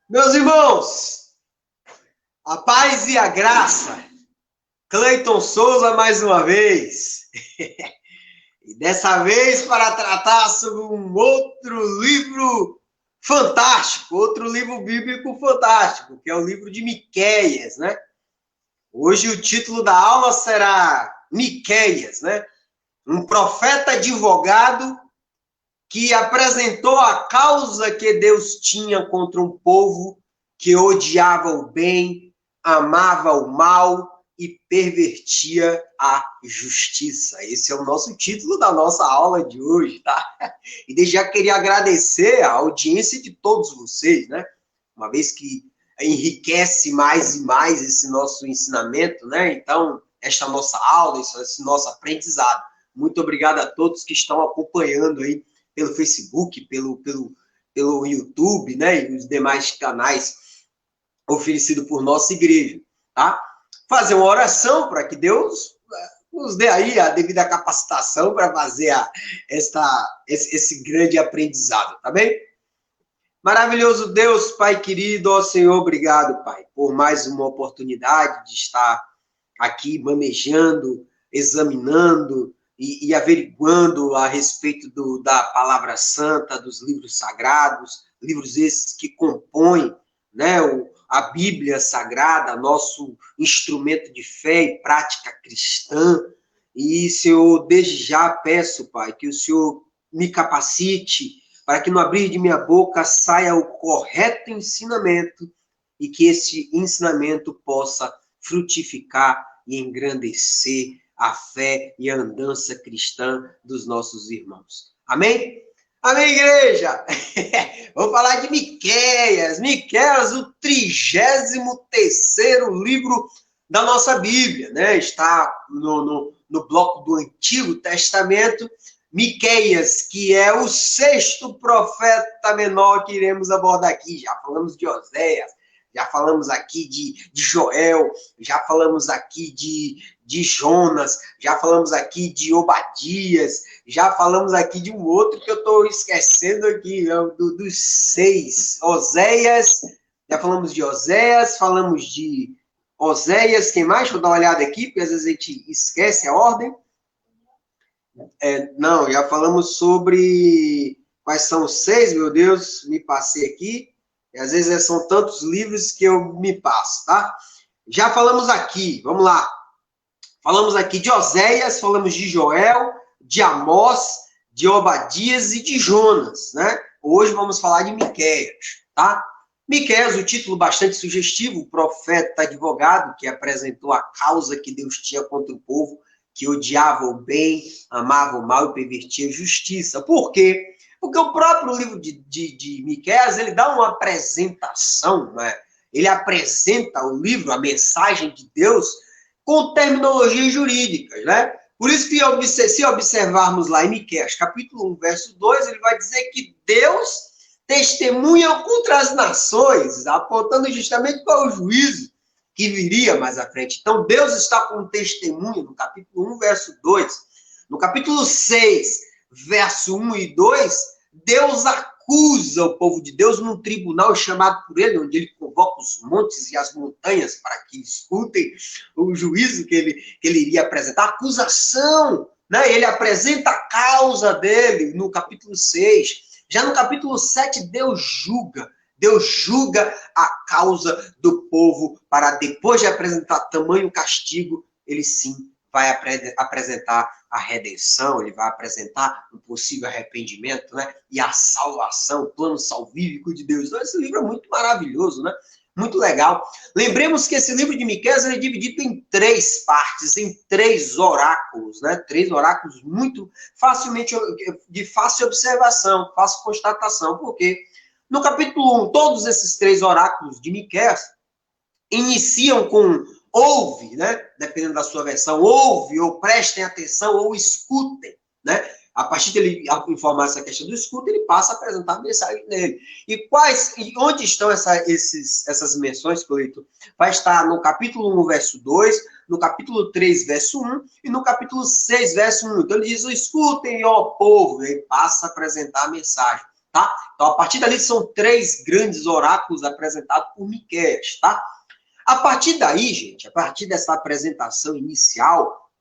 Meus irmãos, a paz e a graça. Cleiton Souza mais uma vez. E dessa vez para tratar sobre um outro livro fantástico, outro livro bíblico fantástico, que é o livro de Miqueias, né? Hoje o título da aula será Miqueias, né? Um profeta advogado que apresentou a causa que Deus tinha contra um povo que odiava o bem, amava o mal e pervertia a justiça. Esse é o nosso título da nossa aula de hoje, tá? E desde já queria agradecer a audiência de todos vocês, né? Uma vez que enriquece mais e mais esse nosso ensinamento, né? Então, esta nossa aula, esse nosso aprendizado. Muito obrigado a todos que estão acompanhando aí pelo Facebook, pelo YouTube, né, e os demais canais oferecidos por nossa igreja, tá? Fazer uma oração para que Deus nos dê aí a devida capacitação para fazer esse grande aprendizado, tá bem? Maravilhoso Deus, Pai querido, ó Senhor, obrigado, Pai, por mais uma oportunidade de estar aqui manejando, examinando e averiguando a respeito da palavra santa, dos livros sagrados, livros esses que compõem, né, a Bíblia Sagrada, nosso instrumento de fé e prática cristã. E, Senhor, desde já peço, Pai, que o Senhor me capacite para que no abrir de minha boca saia o correto ensinamento e que esse ensinamento possa frutificar e engrandecer a fé e a andança cristã dos nossos irmãos. Amém? Amém, igreja? Vamos falar de Miqueias. Miqueias, o 33º livro da nossa Bíblia, né? Está no bloco do Antigo Testamento. Miqueias, que é o 6º profeta menor que iremos abordar aqui. Já falamos de Oséias, já falamos aqui de Joel, já falamos aqui de Jonas, já falamos aqui de Obadias, já falamos aqui de um outro que eu estou esquecendo aqui, dos 6. Oséias, já falamos de Oséias, falamos de Oséias, quem mais? Vou dar uma olhada aqui, porque às vezes a gente esquece a ordem. Não, já falamos sobre quais são os 6, meu Deus, me passei aqui. E às vezes são tantos livros que eu me passo, tá? Já falamos aqui, vamos lá. Falamos aqui de Oséias, falamos de Joel, de Amós, de Obadias e de Jonas, né? Hoje vamos falar de Miqueias, tá? Miqueias, o título bastante sugestivo, o profeta advogado que apresentou a causa que Deus tinha contra o povo, que odiava o bem, amava o mal e pervertia a justiça. Por quê? Porque o próprio livro de Miqueias, ele dá uma apresentação, né? Ele apresenta o livro, a mensagem de Deus, com terminologias jurídicas, né? Por isso que se observarmos lá em Miqueias, capítulo 1, verso 2, ele vai dizer que Deus testemunha contra as nações, apontando justamente para o juízo que viria mais à frente. Então, Deus está com testemunho no capítulo 1, verso 2. No capítulo 6, verso 1 e 2, Deus acusa o povo de Deus num tribunal chamado por ele, onde ele convoca os montes e as montanhas para que escutem o juízo que ele iria apresentar. Acusação, né? Ele apresenta a causa dele no capítulo 6. Já no capítulo 7, Deus julga a causa do povo para, depois de apresentar tamanho castigo, ele sim vai apresentar a redenção, ele vai apresentar um possível arrependimento, né? E a salvação, o plano salvífico de Deus. Então, esse livro é muito maravilhoso, né? Muito legal. Lembremos que esse livro de Miqueias é dividido em 3 partes, em 3 oráculos, né? 3 oráculos muito de fácil observação, fácil constatação. Por quê? No capítulo 1, todos esses 3 oráculos de Miqueias iniciam com ouve, né? Dependendo da sua versão, ouve, ou prestem atenção, ou escutem, né? A partir de ele informar essa questão do escuta, ele passa a apresentar a mensagem dele. E onde estão essas menções, Cleiton? Vai estar no capítulo 1, verso 2, no capítulo 3, verso 1, e no capítulo 6, verso 1. Então ele diz, escutem, ó povo, ele passa a apresentar a mensagem. tá? Então, a partir dali, são 3 grandes oráculos apresentados por Miqueias, tá? A partir daí, gente, a partir dessa apresentação inicial,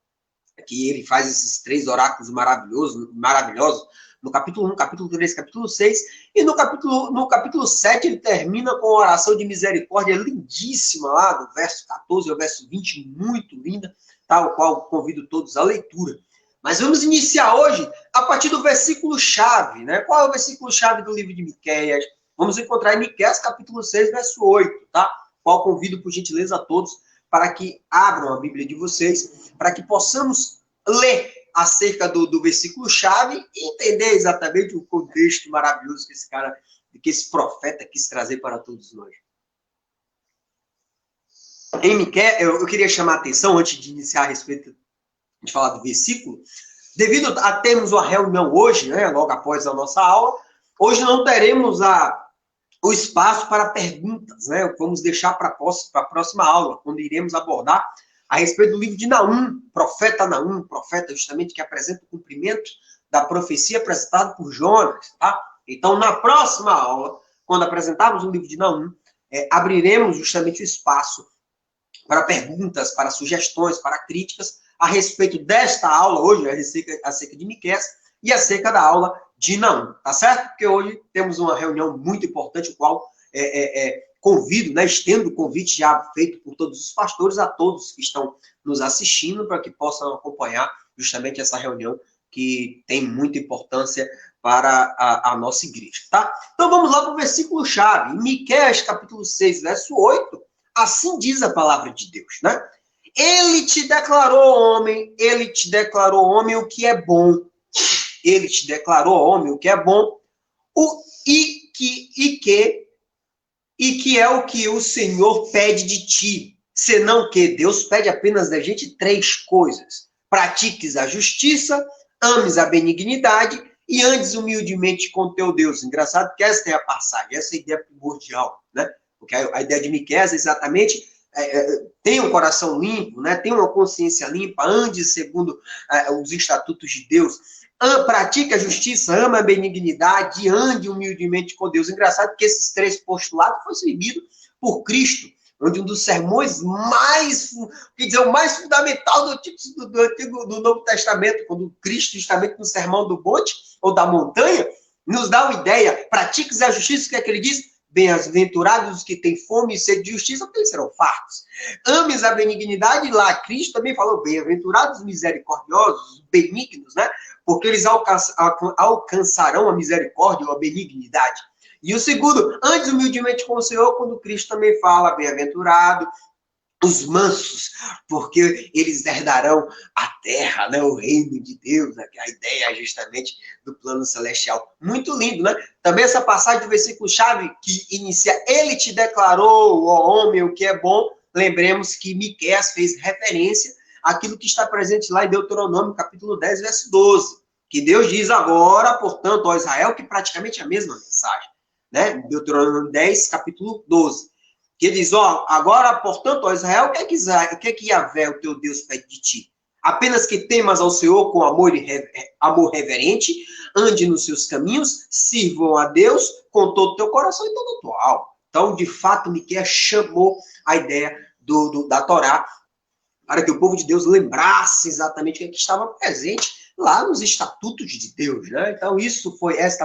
que ele faz esses 3 oráculos maravilhosos, no capítulo 1, capítulo 3, capítulo 6, e no capítulo 7 ele termina com uma oração de misericórdia lindíssima lá, do verso 14 ao verso 20, muito linda, tá? O qual convido todos à leitura. Mas vamos iniciar hoje a partir do versículo-chave, né? Qual é o versículo-chave do livro de Miqueias? Vamos encontrar em Miqueias, capítulo 6, verso 8, tá? Qual convido, por gentileza, a todos para que abram a Bíblia de vocês, para que possamos ler acerca do versículo-chave e entender exatamente o contexto maravilhoso que esse profeta quis trazer para todos nós. Em Miqueias, eu queria chamar a atenção, antes de iniciar a respeito de falar do versículo, devido a termos uma reunião hoje, né, logo após a nossa aula, hoje não teremos o espaço para perguntas, né? Vamos deixar para a próxima aula, quando iremos abordar a respeito do livro de Naum, profeta justamente que apresenta o cumprimento da profecia apresentada por Jonas, tá? Então, na próxima aula, quando apresentarmos o livro de Naum, abriremos justamente o espaço para perguntas, para sugestões, para críticas a respeito desta aula hoje, acerca de Miqueias, e acerca da aula de Naum, tá certo? Porque hoje temos uma reunião muito importante, o qual convido, né, estendo o convite já feito por todos os pastores, a todos que estão nos assistindo, para que possam acompanhar justamente essa reunião que tem muita importância para a nossa igreja, tá? Então vamos lá para o versículo-chave. Em Miqueias, capítulo 6, verso 8, assim diz a palavra de Deus, né? Ele te declarou homem o que é bom. Ele te declarou homem o que é bom, e que é o que o Senhor pede de ti, senão que Deus pede apenas da gente 3 coisas: pratiques a justiça, ames a benignidade e andes humildemente com teu Deus. Engraçado que essa é a passagem, essa é a ideia primordial, né? Porque a ideia de Miqueias é exatamente tem um coração limpo, né? Tem uma consciência limpa, ande segundo os estatutos de Deus, pratique a justiça, ama a benignidade e ande humildemente com Deus. Engraçado que esses 3 postulados foram seguidos por Cristo, onde um dos sermões mais, o mais fundamental do Novo Testamento, quando Cristo, justamente no Sermão do Monte, ou da montanha, nos dá uma ideia: pratiques a justiça, o que é que ele diz? Bem-aventurados os que têm fome e sede de justiça, porque eles serão fartos. Ames a benignidade, lá Cristo também falou: bem-aventurados os misericordiosos, os benignos, né? Porque eles alcançarão a misericórdia ou a benignidade. E o segundo, antes humildemente com o Senhor, quando Cristo também fala: bem-aventurado os mansos, porque eles herdarão a terra, né? O reino de Deus, né? Que é a ideia justamente do plano celestial. Muito lindo, né? Também essa passagem do versículo-chave que inicia: ele te declarou, ó homem, o que é bom. Lembremos que Miqueias fez referência àquilo que está presente lá em Deuteronômio, capítulo 10, verso 12. Que Deus diz agora, portanto, ó Israel, que praticamente é a mesma mensagem, né? Deuteronômio 10, capítulo 12. Que diz: ó, agora, portanto, ó Israel, o que é que Yahvé, o teu Deus, pede de ti? Apenas que temas ao Senhor com amor reverente, ande nos seus caminhos, sirvam a Deus com todo o teu coração e toda a tua alma. Então, de fato, Miqueias chamou a ideia da Torá para que o povo de Deus lembrasse exatamente o que estava presente lá nos estatutos de Deus, né? Então, esta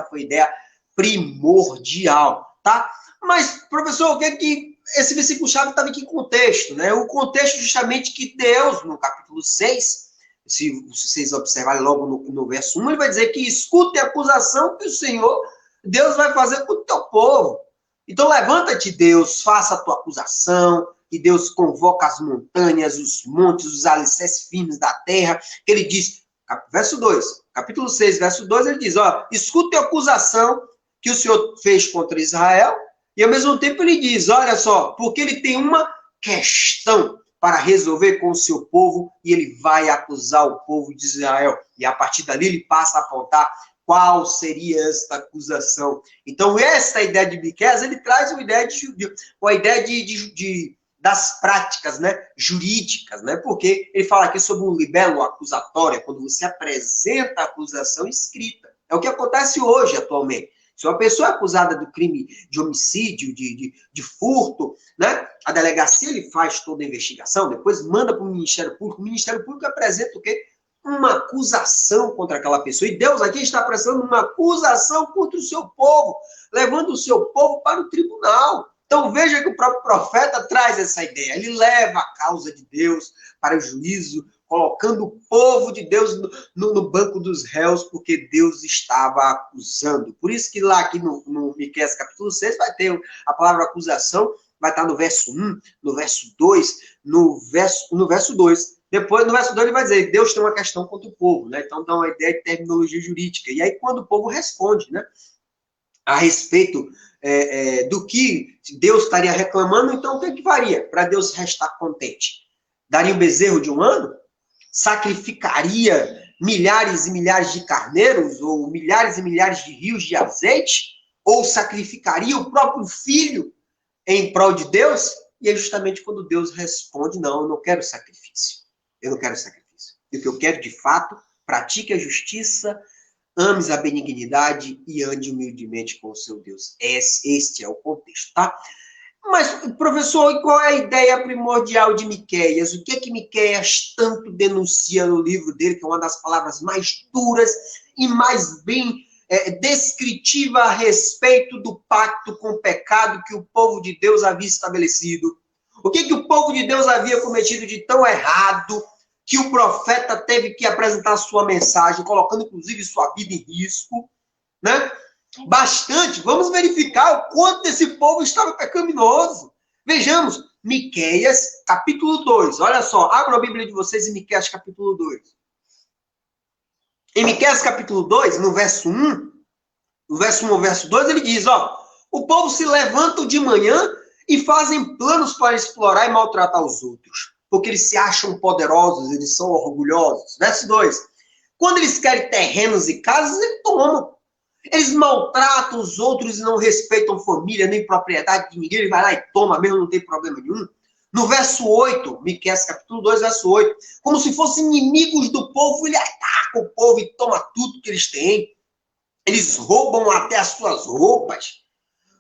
foi a ideia primordial, tá? Mas, professor, o que é que esse versículo-chave estava em que contexto, né? O contexto justamente que Deus, no capítulo 6, se vocês observarem logo no verso 1, ele vai dizer que escute a acusação que o Senhor, Deus vai fazer com o teu povo. Então, levanta-te, Deus, faça a tua acusação, e Deus convoca as montanhas, os montes, os alicerces firmes da terra, que ele diz, verso 2, capítulo 6, verso 2, ele diz, ó, escute a acusação que o Senhor fez contra Israel, e ao mesmo tempo ele diz, olha só, porque ele tem uma questão para resolver com o seu povo, e ele vai acusar o povo de Israel. E a partir dali ele passa a apontar qual seria esta acusação. Então, essa ideia de Miqueias, ele traz uma ideia das práticas, né, jurídicas, né? Porque ele fala aqui sobre um libelo acusatório, quando você apresenta a acusação escrita. É o que acontece hoje, atualmente. Se uma pessoa é acusada do crime de homicídio, de furto, né? A delegacia ele faz toda a investigação, depois manda para o Ministério Público. O Ministério Público apresenta o quê? Uma acusação contra aquela pessoa. E Deus aqui está apresentando uma acusação contra o seu povo, levando o seu povo para o tribunal. Então veja que o próprio profeta traz essa ideia. Ele leva a causa de Deus para o juízo, colocando o povo de Deus no banco dos réus, porque Deus estava acusando. Por isso que lá aqui no Miqueias capítulo 6 vai ter a palavra acusação, vai estar no verso 1, no verso 2, no verso 2. Depois, no verso 2, ele vai dizer que Deus tem uma questão contra o povo, né? Então dá uma ideia de terminologia jurídica. E aí, quando o povo responde, né, a respeito do que Deus estaria reclamando, então o que é que faria para Deus restar contente? Daria um bezerro de um ano? Sacrificaria milhares e milhares de carneiros, ou milhares e milhares de rios de azeite? Ou sacrificaria o próprio filho em prol de Deus? E é justamente quando Deus responde, não, eu não quero sacrifício. Eu não quero sacrifício. E o que eu quero, de fato, pratique a justiça, ames a benignidade e ande humildemente com o seu Deus. Este é o contexto, tá? Mas, professor, qual é a ideia primordial de Miqueias? O que é que Miqueias tanto denuncia no livro dele, que é uma das palavras mais duras e mais bem descritiva a respeito do pacto com o pecado que o povo de Deus havia estabelecido? O que o povo de Deus havia cometido de tão errado que o profeta teve que apresentar sua mensagem, colocando inclusive sua vida em risco, né? Bastante. Vamos verificar o quanto esse povo estava pecaminoso. Vejamos, Miqueias, capítulo 2. Olha só, abra a Bíblia de vocês em Miqueias, capítulo 2. Em Miqueias, capítulo 2, no verso 1, no verso 1 ao verso 2, ele diz, ó, o povo se levanta de manhã e fazem planos para explorar e maltratar os outros, porque eles se acham poderosos, eles são orgulhosos. Verso 2, quando eles querem terrenos e casas, eles tomam. Eles maltratam os outros e não respeitam família, nem propriedade de ninguém. Ele vai lá e toma mesmo, não tem problema nenhum. No verso 8, Miqueias capítulo 2, verso 8, como se fossem inimigos do povo, ele ataca o povo e toma tudo que eles têm. Eles roubam até as suas roupas.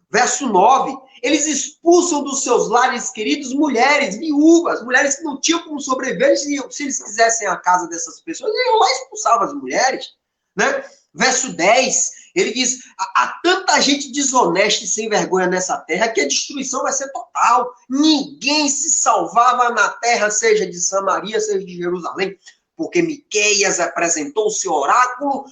Verso 9, eles expulsam dos seus lares queridos mulheres, viúvas, mulheres que não tinham como sobreviver. Se eles quisessem a casa dessas pessoas, eles iam lá e expulsavam as mulheres, né? Verso 10, ele diz, há tanta gente desonesta e sem vergonha nessa terra que a destruição vai ser total. Ninguém se salvava na terra, seja de Samaria, seja de Jerusalém, porque Miqueias apresentou o seu oráculo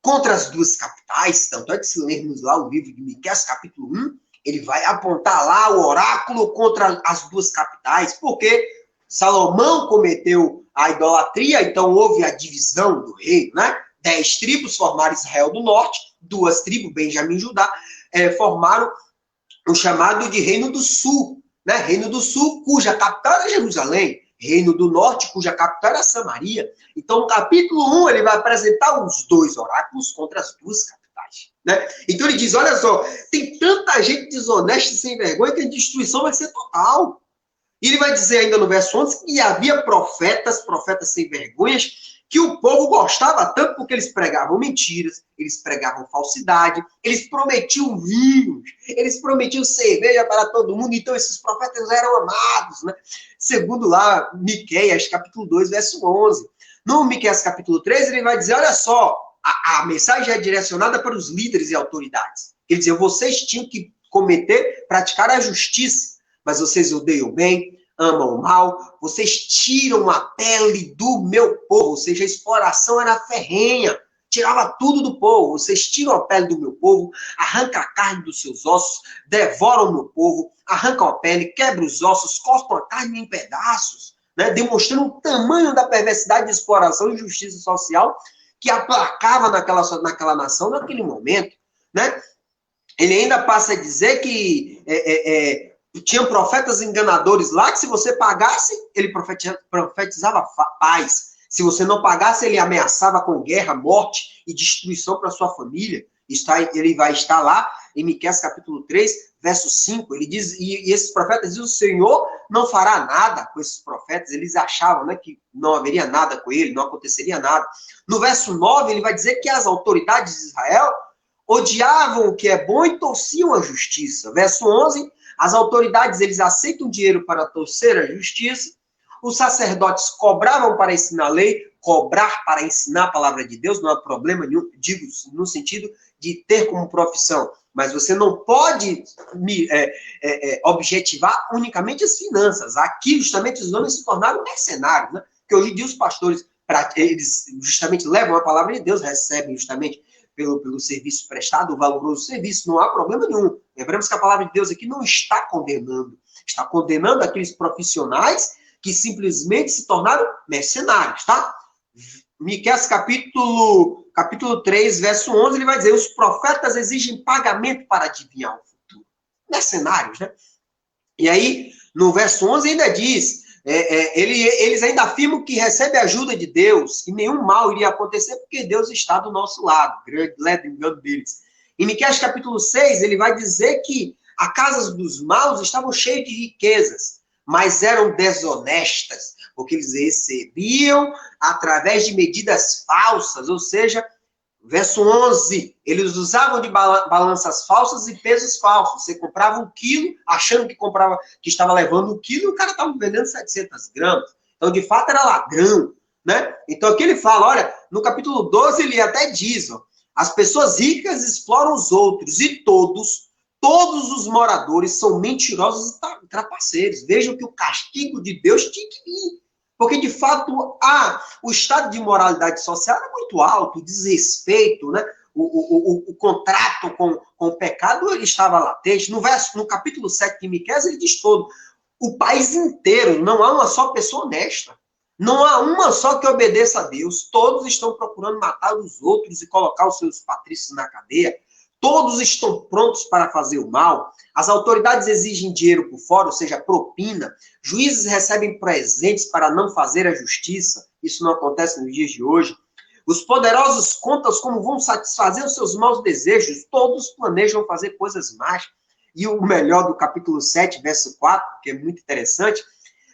contra as duas capitais. Tanto é que se lermos lá o livro de Miqueias, capítulo 1, ele vai apontar lá o oráculo contra as duas capitais, porque Salomão cometeu a idolatria, então houve a divisão do reino, né? 10 tribos formaram Israel do Norte, 2 tribos, Benjamim e Judá, formaram o chamado de Reino do Sul, né? Reino do Sul, cuja capital era Jerusalém, Reino do Norte, cuja capital era Samaria. Então, no capítulo 1, ele vai apresentar os 2 oráculos contra as 2 capitais, né? Então, ele diz, olha só, tem tanta gente desonesta e sem vergonha que a destruição vai ser total. E ele vai dizer ainda no verso 11 que havia profetas sem vergonhas, que o povo gostava tanto porque eles pregavam mentiras, eles pregavam falsidade, eles prometiam vinhos, eles prometiam cerveja para todo mundo, então esses profetas eram amados, né? Segundo lá, Miqueias, capítulo 2, verso 11. No Miqueias, capítulo 3, ele vai dizer, olha só, a mensagem é direcionada para os líderes e autoridades. Ele diz, vocês tinham que praticar a justiça, mas vocês odeiam o bem, amam o mal, vocês tiram a pele do meu povo, ou seja, a exploração era ferrenha, tirava tudo do povo, vocês tiram a pele do meu povo, arrancam a carne dos seus ossos, devoram o meu povo, arrancam a pele, quebram os ossos, cortam a carne em pedaços, né, demonstrando o tamanho da perversidade de exploração e justiça social que aplacava naquela nação naquele momento, né? Ele ainda passa a dizer que tinham profetas enganadores lá, que se você pagasse, ele profetizava paz. Se você não pagasse, ele ameaçava com guerra, morte e destruição para sua família. Ele vai estar lá em Miqueias capítulo 3, verso 5. Ele diz, e esses profetas dizem, o Senhor não fará nada com esses profetas. Eles achavam, né, que não haveria nada com ele, não aconteceria nada. No verso 9, ele vai dizer que as autoridades de Israel odiavam o que é bom e torciam a justiça. Verso 11, as autoridades, eles aceitam dinheiro para torcer a justiça. Os sacerdotes cobravam para ensinar a lei. Cobrar para ensinar a palavra de Deus não há problema nenhum, digo no sentido de ter como profissão. Mas você não pode objetivar unicamente as finanças. Aqui, justamente, os homens se tornaram mercenários, né? Porque hoje em dia os pastores, eles justamente levam a palavra de Deus, recebem justamente pelo serviço prestado, o valoroso serviço, não há problema nenhum. Lembramos que a palavra de Deus aqui não está condenando. Está condenando aqueles profissionais que simplesmente se tornaram mercenários, tá? Miqueias capítulo 3, verso 11, ele vai dizer, os profetas exigem pagamento para adivinhar o futuro. Mercenários, né? E aí, no verso 11 ainda diz, eles ainda afirmam que recebem a ajuda de Deus, que nenhum mal iria acontecer porque Deus está do nosso lado. Grande engano deles. Em Miqueias capítulo 6, ele vai dizer que as casas dos maus estavam cheias de riquezas, mas eram desonestas, porque eles recebiam através de medidas falsas, ou seja, verso 11, eles usavam de balanças falsas e pesos falsos. Você comprava 1 quilo, achando que estava levando 1 quilo, e o cara estava vendendo 700 gramas. Então, de fato, era ladrão, né? Então, aqui ele fala, olha, no capítulo 12, ele até diz, ó, as pessoas ricas exploram os outros, e todos os moradores são mentirosos e trapaceiros. Vejam que o castigo de Deus tinha que vir. Porque, de fato, o estado de imoralidade social era muito alto, o desrespeito, né? O contrato com o pecado ele estava latente. No capítulo 7 de Miqueias, ele diz todo, o país inteiro, não há uma só pessoa honesta. Não há uma só que obedeça a Deus. Todos estão procurando matar os outros e colocar os seus patrícios na cadeia. Todos estão prontos para fazer o mal. As autoridades exigem dinheiro por fora, ou seja, propina. Juízes recebem presentes para não fazer a justiça. Isso não acontece nos dias de hoje. Os poderosos contam como vão satisfazer os seus maus desejos. Todos planejam fazer coisas más. E o melhor do capítulo 7, verso 4, que é muito interessante,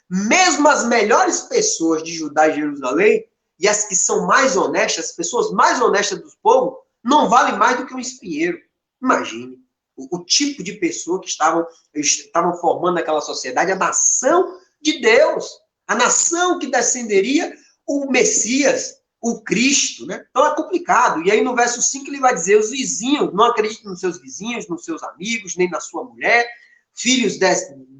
mesmo as melhores pessoas de Judá e Jerusalém, e as que são mais honestas, as pessoas mais honestas do povo, não valem mais do que um espinheiro. Imagine o tipo de pessoa que estavam formando aquela sociedade, a nação de Deus, a nação que descenderia o Messias, o Cristo, né? Então é complicado. E aí no verso 5 ele vai dizer, os vizinhos não acreditam nos seus vizinhos, nos seus amigos, nem na sua mulher, filhos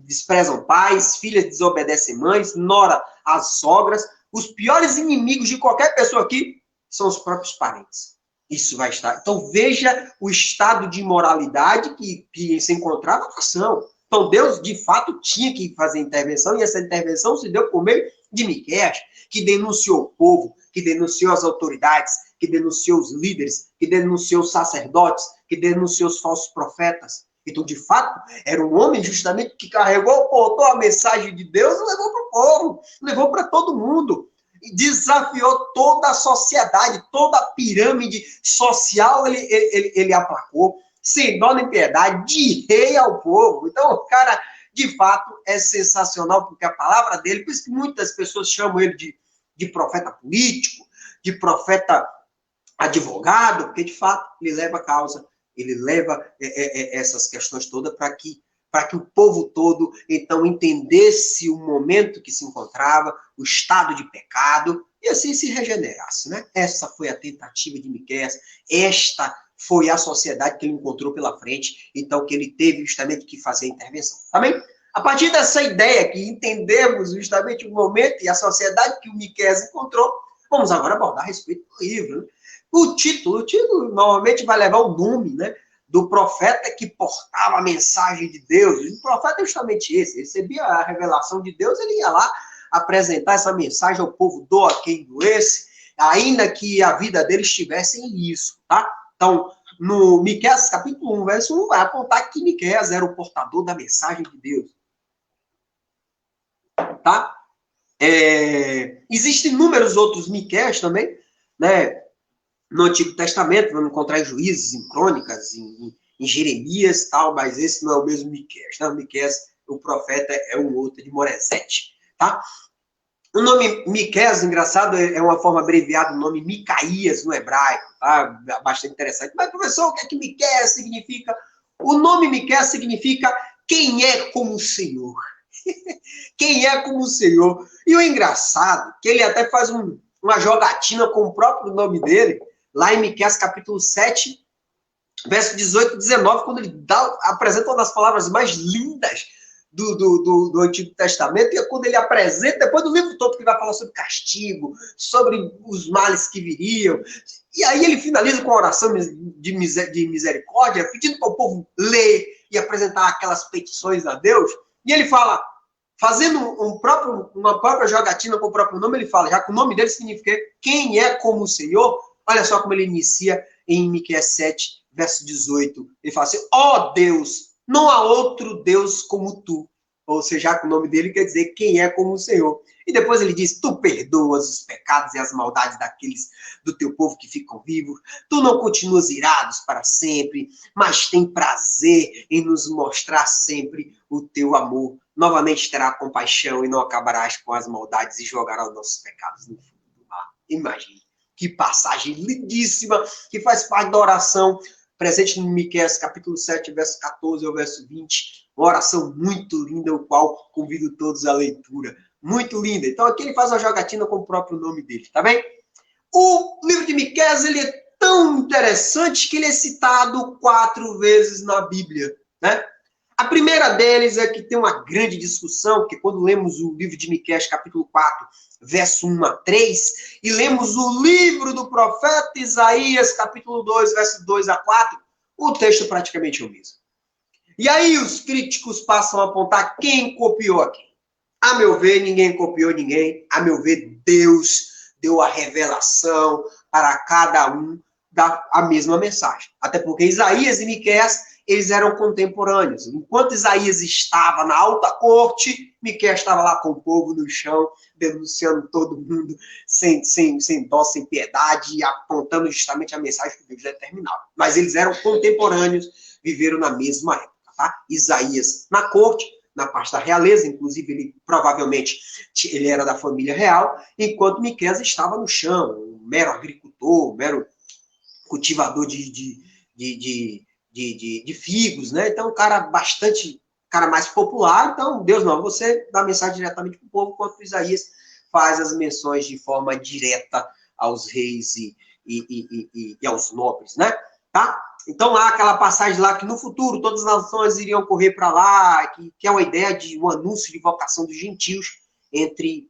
desprezam pais, filhas desobedecem mães, nora as sogras. Os piores inimigos de qualquer pessoa aqui são os próprios parentes. Isso vai estar. Então, veja o estado de imoralidade que se encontrava a nação. Então, Deus, de fato, tinha que fazer intervenção, e essa intervenção se deu por meio de Miqueias, que denunciou o povo, que denunciou as autoridades, que denunciou os líderes, que denunciou os sacerdotes, que denunciou os falsos profetas. Então, de fato, era um homem justamente que carregou, portou a mensagem de Deus e levou para o povo, levou para todo mundo. E desafiou toda a sociedade, toda a pirâmide social, ele aplacou, sem dó nem piedade, de rei ao povo. Então, o cara, de fato, é sensacional, porque a palavra dele, por isso que muitas pessoas chamam ele de profeta político, de profeta advogado, porque, de fato, ele leva a causa, ele leva essas questões todas para que o povo todo, então, entendesse o momento que se encontrava, o estado de pecado, e assim se regenerasse, né? Essa foi a tentativa de Miqueias, esta foi a sociedade que ele encontrou pela frente, então, que ele teve justamente que fazer a intervenção, tá bem? A partir dessa ideia que entendemos justamente o momento e a sociedade que o Miqueias encontrou, vamos agora abordar a respeito do livro, né? O título normalmente vai levar o nome, né? Do profeta que portava a mensagem de Deus. O profeta é justamente esse, recebia a revelação de Deus, ele ia lá apresentar essa mensagem ao povo, doa quem doesse, ainda que a vida dele estivesse em risco, tá? Então, no Miqueias capítulo 1, verso 1, vai apontar que Miqueias era o portador da mensagem de Deus. Tá? Existem inúmeros outros Miqueias também, né? No Antigo Testamento, vamos encontrar em Juízes, em Crônicas, em Jeremias, tal, mas esse não é o mesmo Miqueias, né? O Miqueias, o profeta, é um outro de Moresete, tá? O nome Miqueias, engraçado, é uma forma abreviada do nome Micaías no hebraico, tá? Bastante interessante. Mas, professor, o que é que Miqueias significa? O nome Miqueias significa quem é como o Senhor. Quem é como o Senhor. E o engraçado, que ele até faz uma jogatina com o próprio nome dele, lá em Miqueias capítulo 7, verso 18 e 19, quando ele apresenta uma das palavras mais lindas do Antigo Testamento, e é quando ele apresenta, depois do livro todo que vai falar sobre castigo, sobre os males que viriam, e aí ele finaliza com a oração de misericórdia, pedindo para o povo ler e apresentar aquelas petições a Deus, e ele fala, fazendo uma própria jogatina com o próprio nome, ele fala, já que o nome dele significa quem é como o Senhor, olha só como ele inicia em Miqueias 7, verso 18, ele fala assim, ó Deus, não há outro Deus como tu. Ou seja, o nome dele quer dizer quem é como o Senhor. E depois ele diz, tu perdoas os pecados e as maldades daqueles do teu povo que ficam vivos. Tu não continuas irados para sempre, mas tem prazer em nos mostrar sempre o teu amor. Novamente terá compaixão e não acabarás com as maldades e jogará os nossos pecados no fundo do mar. Imagine. Que passagem lindíssima, que faz parte da oração presente no Miqueias, capítulo 7, verso 14 ao verso 20. Uma oração muito linda, o qual convido todos à leitura. Muito linda. Então, aqui ele faz uma jogatina com o próprio nome dele, tá bem? O livro de Miqueias, ele é tão interessante que ele é citado 4 vezes na Bíblia, né? A primeira deles é que tem uma grande discussão, porque quando lemos o livro de Miqueias, capítulo 4, verso 1 a 3, e lemos o livro do profeta Isaías, capítulo 2, verso 2 a 4, o texto praticamente é o mesmo. E aí os críticos passam a apontar quem copiou a quem. A meu ver, ninguém copiou ninguém. A meu ver, Deus deu a revelação para cada um a mesma mensagem. Até porque Isaías e Miqueias, eles eram contemporâneos. Enquanto Isaías estava na alta corte, Miqueias estava lá com o povo no chão, denunciando todo mundo, sem dó, sem piedade, e apontando justamente a mensagem que Deus determinava. Mas eles eram contemporâneos, viveram na mesma época. Tá? Isaías na corte, na parte da realeza, inclusive ele provavelmente ele era da família real, enquanto Miqueias estava no chão, um mero agricultor, um mero cultivador de figos, né? Então, um cara mais popular. Então, Deus não, você dá mensagem diretamente para o povo, enquanto Isaías faz as menções de forma direta aos reis e aos nobres, né? Tá? Então, lá, aquela passagem lá que no futuro todas as nações iriam correr para lá, que é uma ideia de um anúncio de vocação dos gentios entre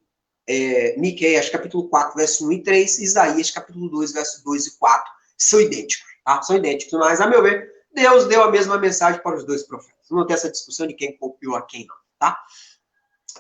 Miqueias, capítulo 4, verso 1 e 3, Isaías, capítulo 2, verso 2 e 4, são idênticos, tá? São idênticos, mas, a meu ver, Deus deu a mesma mensagem para os dois profetas. Não tem essa discussão de quem copiou a quem não, tá?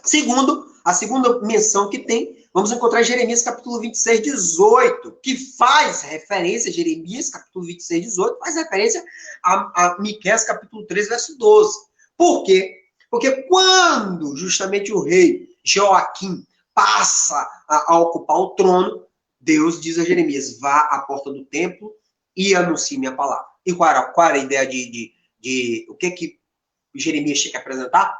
Segundo, a segunda menção que tem, vamos encontrar em Jeremias capítulo 26, 18, que faz referência, Jeremias capítulo 26, 18, faz referência a Miqueias capítulo 3, verso 12. Por quê? Porque quando justamente o rei Joaquim passa a ocupar o trono, Deus diz a Jeremias, vá à porta do templo e anuncie minha palavra. E qual era a ideia de o que Jeremias tinha que apresentar?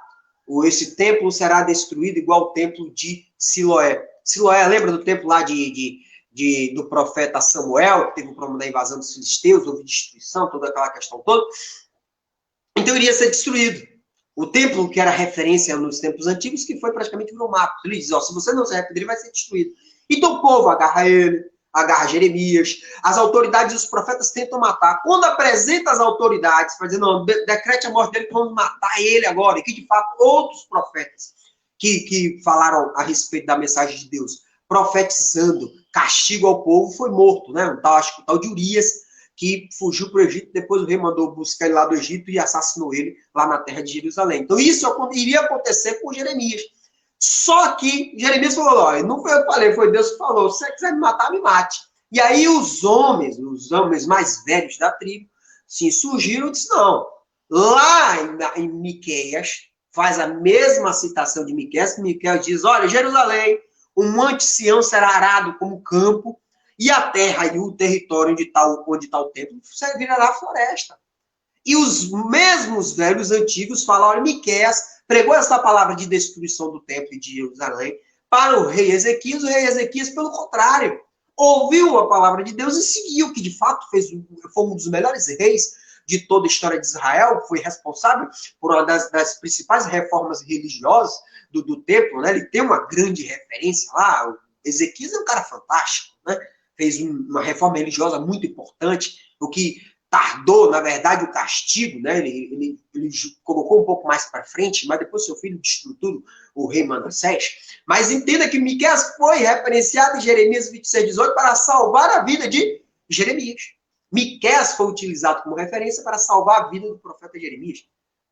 Esse templo será destruído igual o templo de Siloé. Siloé, lembra do templo lá do profeta Samuel, que teve um problema da invasão dos filisteus, houve destruição, toda aquela questão toda. Então iria ser destruído. O templo que era referência nos tempos antigos, que foi praticamente virou mato. Ele diz, se você não se arrepender, ele vai ser destruído. Então o povo agarra ele, agarra Jeremias, as autoridades e os profetas tentam matar. Quando apresenta as autoridades, para dizer, não, decrete a morte dele, que vamos matar ele agora, e que de fato outros profetas que falaram a respeito da mensagem de Deus, profetizando castigo ao povo, foi morto, né? Acho que o tal de Urias, que fugiu para o Egito, depois o rei mandou buscar ele lá do Egito e assassinou ele lá na terra de Jerusalém. Então isso iria acontecer com Jeremias. Só que Jeremias falou, não foi eu que falei, foi Deus que falou, se você quiser me matar, me mate. E aí os homens mais velhos da tribo, sim, surgiram e disseram, não, lá em Miqueias, faz a mesma citação de Miqueias, que Miqueias diz, olha, Jerusalém, o monte Sião será arado como campo, e a terra e o território onde está o templo virará floresta. E os mesmos velhos antigos falam, olha, Miqueias pregou essa palavra de destruição do templo e de Jerusalém para o rei Ezequias, pelo contrário, ouviu a palavra de Deus e seguiu, que de fato foi um dos melhores reis de toda a história de Israel, foi responsável por uma das principais reformas religiosas do templo, né? Ele tem uma grande referência lá. O Ezequias é um cara fantástico, né? Fez uma reforma religiosa muito importante, o que tardou, na verdade, o castigo, né? Ele colocou um pouco mais para frente, mas depois seu filho destruiu tudo, o rei Manassés. Mas entenda que Miqueias foi referenciado em Jeremias 26:18 para salvar a vida de Jeremias. Miqueias foi utilizado como referência para salvar a vida do profeta Jeremias.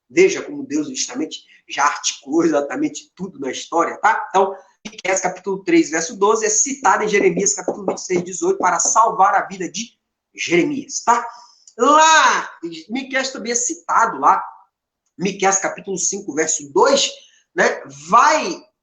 Veja como Deus justamente já articulou exatamente tudo na história, tá? Então, Miqueias capítulo 3, verso 12 é citado em Jeremias capítulo 26:18 para salvar a vida de Jeremias, tá? Lá, Miqueias também é citado lá, Miqueias capítulo 5, verso 2, né?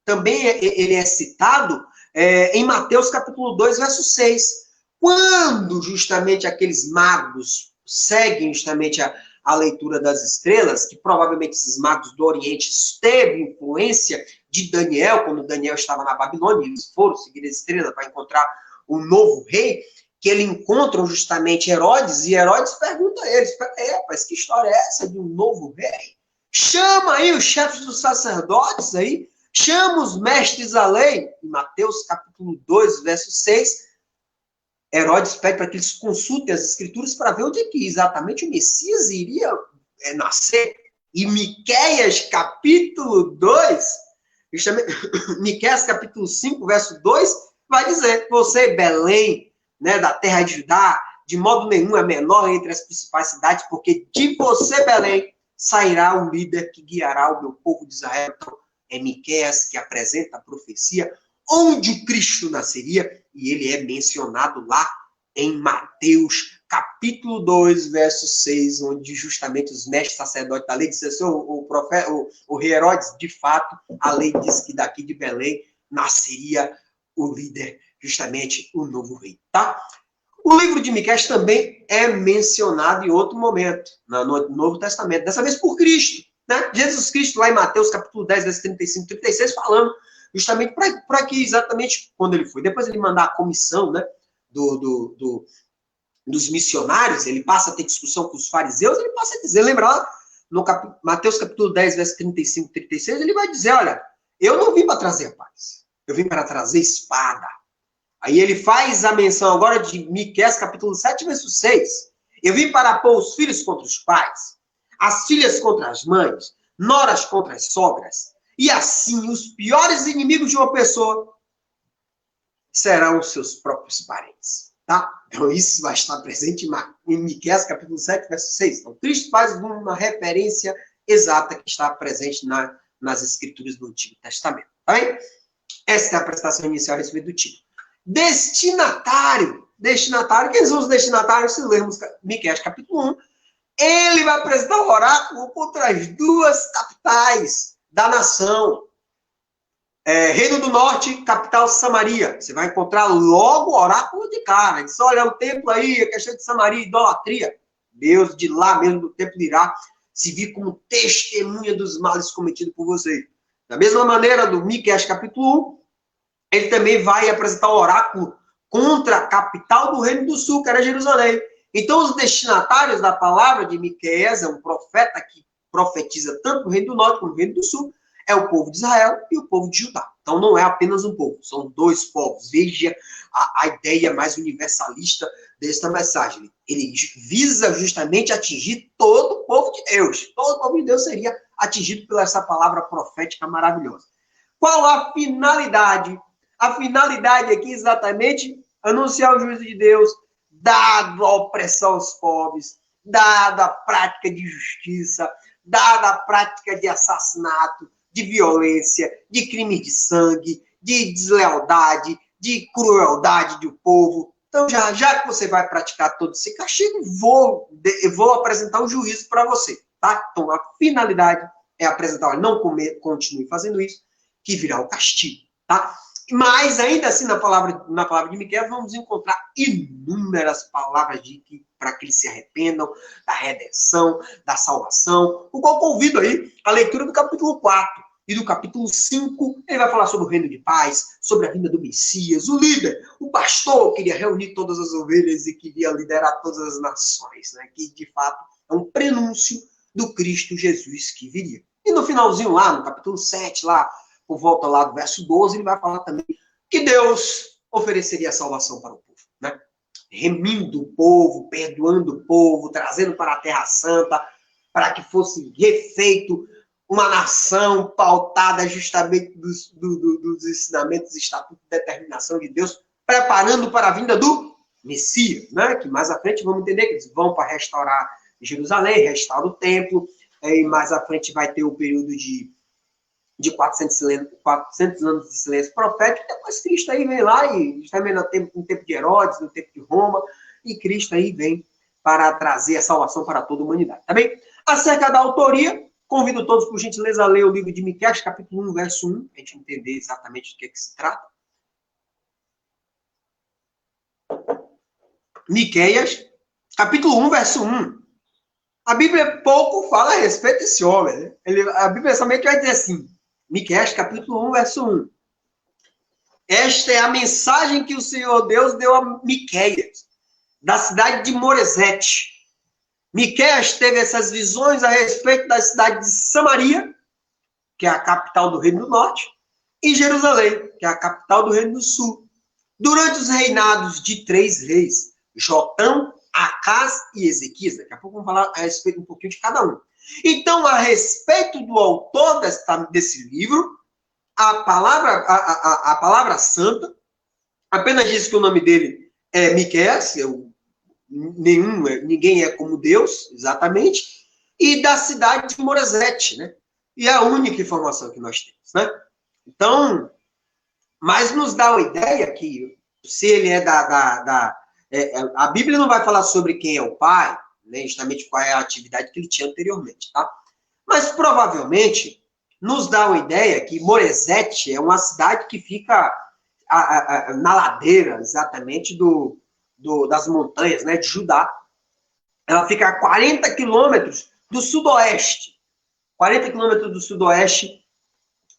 Também ele é citado em Mateus capítulo 2, verso 6. Quando justamente aqueles magos seguem justamente a leitura das estrelas, que provavelmente esses magos do Oriente teve influência de Daniel, quando Daniel estava na Babilônia, eles foram seguir as estrelas para encontrar o novo rei, que eles encontram justamente Herodes, e Herodes pergunta a eles, mas que história é essa de um novo rei? Chama aí os chefes dos sacerdotes aí, chama os mestres da lei. Em Mateus capítulo 2, verso 6, Herodes pede para que eles consultem as escrituras para ver onde é que exatamente o Messias iria nascer. E Miqueias capítulo 2, Miqueias capítulo 5, verso 2, vai dizer, você, Belém, né, da terra de Judá, de modo nenhum é menor entre as principais cidades, porque de você, Belém, sairá um líder que guiará o meu povo de Israel. Então, é Miqueias que apresenta a profecia onde o Cristo nasceria, e ele é mencionado lá em Mateus, capítulo 2, verso 6, onde justamente os mestres sacerdotes da lei dizem assim, o rei Herodes, de fato, a lei diz que daqui de Belém nasceria o líder, justamente o novo rei, tá? O livro de Miqueias também é mencionado em outro momento, no Novo Testamento, dessa vez por Cristo, né? Jesus Cristo, lá em Mateus, capítulo 10, verso 35 e 36, falando justamente para que exatamente quando ele foi. Depois ele mandar a comissão, né, dos missionários, ele passa a ter discussão com os fariseus, ele passa a dizer, lembra lá, no Mateus capítulo 10, verso 35 e 36, ele vai dizer, olha, eu não vim para trazer a paz, eu vim para trazer espada. Aí ele faz a menção agora de Miqueias capítulo 7, verso 6. Eu vim para pôr os filhos contra os pais, as filhas contra as mães, noras contra as sogras. E assim, os piores inimigos de uma pessoa serão os seus próprios parentes. Tá? Então, isso vai estar presente em Miqueias, capítulo 7, verso 6. Então, Cristo faz uma referência exata que está presente nas escrituras do Antigo Testamento. Tá bem? Essa é a apresentação inicial a respeito do título. Destinatário. Quem são os destinatários? Se lermos Miqueias, capítulo 1, ele vai apresentar o oráculo contra as duas capitais da nação. Reino do Norte, capital Samaria. Você vai encontrar logo o oráculo de cara. Diz, olha, o templo aí, a questão de Samaria, idolatria. Deus de lá mesmo, do templo irá se vir como testemunha dos males cometidos por vocês. Da mesma maneira, do Miqueias, capítulo 1, ele também vai apresentar o oráculo contra a capital do Reino do Sul, que era Jerusalém. Então, os destinatários da palavra de Miqueias, é um profeta que profetiza tanto o Reino do Norte como o Reino do Sul, é o povo de Israel e o povo de Judá. Então, não é apenas um povo, são dois povos. Veja a ideia mais universalista desta mensagem. Ele visa justamente atingir todo o povo de Deus. Todo o povo de Deus seria atingido por essa palavra profética maravilhosa. Qual a finalidade? A finalidade aqui, exatamente, anunciar o juízo de Deus, dado a opressão aos pobres, dada a prática de justiça, dada a prática de assassinato, de violência, de crime de sangue, de deslealdade, de crueldade do povo. Então, já que você vai praticar todo esse castigo, vou apresentar um juízo para você, tá? Então, a finalidade é apresentar, olha, não continue fazendo isso, que virá o castigo, tá? Mas, ainda assim, na palavra de Miqueias, vamos encontrar inúmeras palavras para que eles se arrependam, da redenção, da salvação, o qual convido aí a leitura do capítulo 4. E do capítulo 5, ele vai falar sobre o reino de paz, sobre a vinda do Messias, o líder, o pastor que queria reunir todas as ovelhas e queria liderar todas as nações, né? Que de fato é um prenúncio do Cristo Jesus que viria. E no finalzinho lá, no capítulo 7, lá, por volta lá do verso 12, ele vai falar também que Deus ofereceria salvação para o povo, né? Remindo o povo, perdoando o povo, trazendo para a Terra Santa, para que fosse refeito uma nação pautada justamente dos ensinamentos, estatuto e determinação de Deus, preparando para a vinda do Messias, né? Que mais à frente vamos entender que eles vão para restaurar Jerusalém, restaurar o templo, e mais à frente vai ter o período de 400 anos de silêncio profético, depois Cristo aí vem lá, e também no tempo de Herodes, no tempo de Roma, e Cristo aí vem para trazer a salvação para toda a humanidade, tá bem? Acerca da autoria, convido todos, por gentileza, a ler o livro de Miqueias, capítulo 1, verso 1, para a gente entender exatamente do que é que se trata. Miqueias, capítulo 1, verso 1. A Bíblia pouco fala a respeito desse homem, né? A Bíblia somente vai dizer assim, Miqueias, capítulo 1, verso 1. Esta é a mensagem que o Senhor Deus deu a Miqueias, da cidade de Moresete. Miqueias teve essas visões a respeito da cidade de Samaria, que é a capital do Reino do Norte, e Jerusalém, que é a capital do Reino do Sul, durante os reinados de 3 reis, Jotão, Acás e Ezequias. Daqui a pouco vamos falar a respeito um pouquinho de cada um. Então, a respeito do autor desse livro, a palavra santa apenas diz que o nome dele é Miqueias, ninguém é como Deus, exatamente, e da cidade de Moresete, né? E é a única informação que nós temos, né? Então, mas nos dá uma ideia que se ele é a Bíblia não vai falar sobre quem é o pai, né, justamente qual é a atividade que ele tinha anteriormente, tá? Mas provavelmente nos dá uma ideia que Moresete é uma cidade que fica na ladeira, exatamente, das montanhas, né, de Judá. Ela fica a 40 quilômetros do sudoeste. 40 quilômetros do sudoeste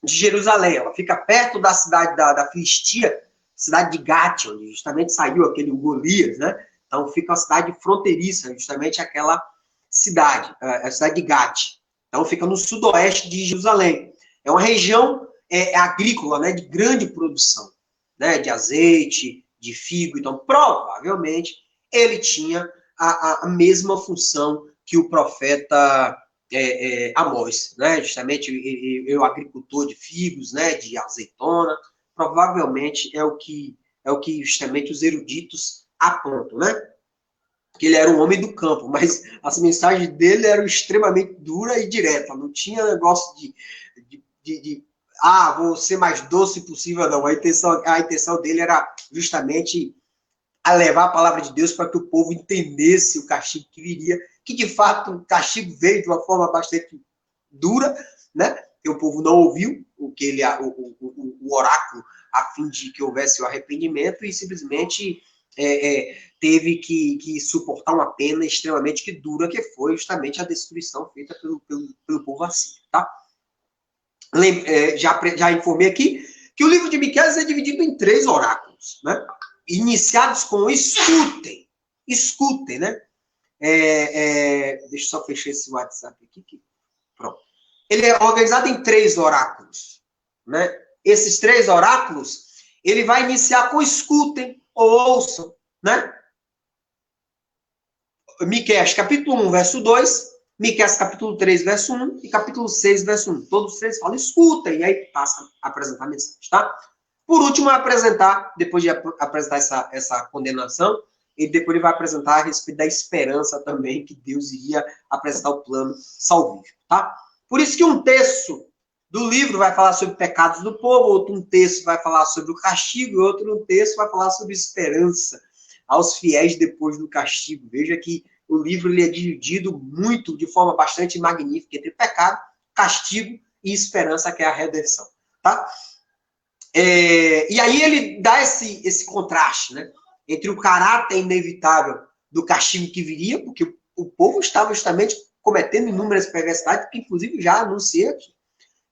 de Jerusalém. Ela fica perto da cidade da Filistia, cidade de Gate, onde justamente saiu aquele Golias, né? Então fica uma cidade fronteiriça, justamente aquela cidade, a cidade de Gate. Então fica no sudoeste de Jerusalém. É uma região agrícola, né, de grande produção, né, de azeite, de figo. Então provavelmente ele tinha a mesma função que o profeta Amós, né? Justamente o agricultor de figos, né? De azeitona, provavelmente é o que justamente os eruditos apontam, né? Que ele era um homem do campo, mas as mensagens dele eram extremamente dura e direta, não tinha negócio de vou ser mais doce possível, não. A intenção dele era justamente a levar a palavra de Deus para que o povo entendesse o castigo que viria, que de fato o castigo veio de uma forma bastante dura, né? E o povo não ouviu o oráculo a fim de que houvesse o arrependimento e simplesmente teve que suportar uma pena extremamente dura, que foi justamente a destruição feita pelo povo assírio, tá? Já informei aqui que o livro de Miqueias é dividido em 3 oráculos, né? Iniciados com escutem, né? Deixa eu só fechar esse WhatsApp aqui. Pronto. Ele é organizado em 3 oráculos, né? Esses 3 oráculos, ele vai iniciar com escutem ou ouçam, né? Miqueias, capítulo 1, verso 2, Miqueias, capítulo 3, verso 1 e capítulo 6, verso 1. Todos os 3 falam escutem, e aí passa a apresentar a mensagem, tá? Por último, depois de apresentar essa condenação, e depois ele vai apresentar a respeito da esperança também, que Deus iria apresentar o plano salvífico, tá? Por isso que um texto do livro vai falar sobre pecados do povo, outro um texto vai falar sobre o castigo, e outro um texto vai falar sobre esperança aos fiéis depois do castigo. Veja que o livro ele é dividido muito, de forma bastante magnífica, entre pecado, castigo e esperança, que é a redenção, tá? E aí ele dá esse contraste, né, entre o caráter inevitável do castigo que viria, porque o povo estava justamente cometendo inúmeras perversidades, que inclusive já anunciei aqui.